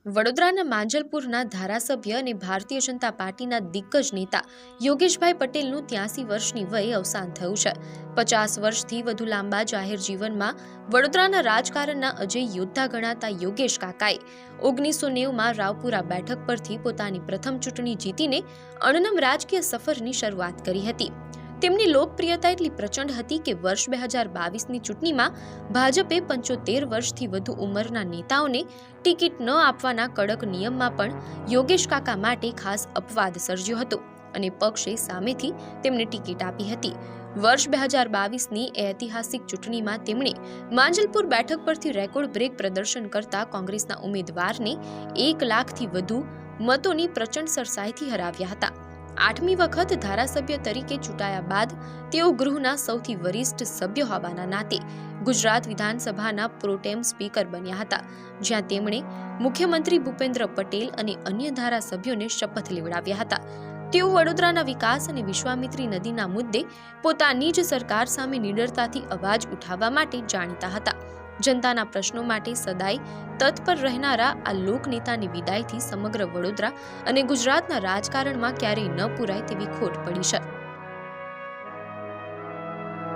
વડોદરાના માંજલપુરના ધારાસભ્ય અને ભારતીય જનતા પાર્ટીના દિગ્ગજ નેતા યોગેશભાઈ પટેલનું 83 વર્ષની વયે અવસાન થયું છે। 50 વર્ષથી વધુ લાંબા જાહેર જીવનમાં વડોદરાના રાજકારણના અજય યોદ્ધા ગણાતા યોગેશ કાકાએ 1990માં રાવપુરા બેઠક પરથી પોતાની પ્રથમ ચૂંટણી જીતીને અણનમ રાજકીય સફરની શરૂઆત કરી હતી। તેમની લોકપ્રિયતા એટલી પ્રચંડ હતી કે વર્ષ 2022ની ચૂંટણીમાં ભાજપે 75 વર્ષથી વધુ ઉંમરના નેતાઓને ટિકિટ ન આપવાના કડક નિયમમાં પણ યોગેશ કાકા માટે ખાસ અપવાદ સર્જ્યો હતો અને પક્ષે સામેથી તેમને ટિકિટ આપી હતી। વર્ષ 2022ની ઐતિહાસિક ચૂંટણીમાં તેમણે માંજલપુર બેઠક પરથી રેકોર્ડ બ્રેક પ્રદર્શન કરતા કોંગ્રેસના ઉમેદવારને 1 લાખથી વધુ મતોની પ્રચંડ સરસાઈથી હરાવ્યા હતા। 8મી વખત ધારાસભ્ય તરીકે ચૂંટાયા બાદ તેઓ ગૃહના સૌથી વરિષ્ઠ સભ્ય હોવાના નાતે ગુજરાત વિધાનસભાના પ્રોટેમ સ્પીકર બન્યા હતા, જ્યાં તેમણે મુખ્યમંત્રી ભૂપેન્દ્ર પટેલ અને અન્ય ધારાસભ્યોને શપથ લેવડાવ્યા હતા। તેઓ વડોદરાના વિકાસ અને વિશ્વામિત્રી નદીના મુદ્દે પોતાની જ સરકાર સામે નિડરતાથી અવાજ ઉઠાવવા માટે જાણીતા હતા। જનતાના પ્રશ્નો માટે સદાય તત્પર રહેનારા આ લોકનેતાની વિદાયથી સમગ્ર વડોદરા અને ગુજરાતના રાજકારણમાં ક્યારેય ન પૂરાય તેવી ખોટ પડી છે।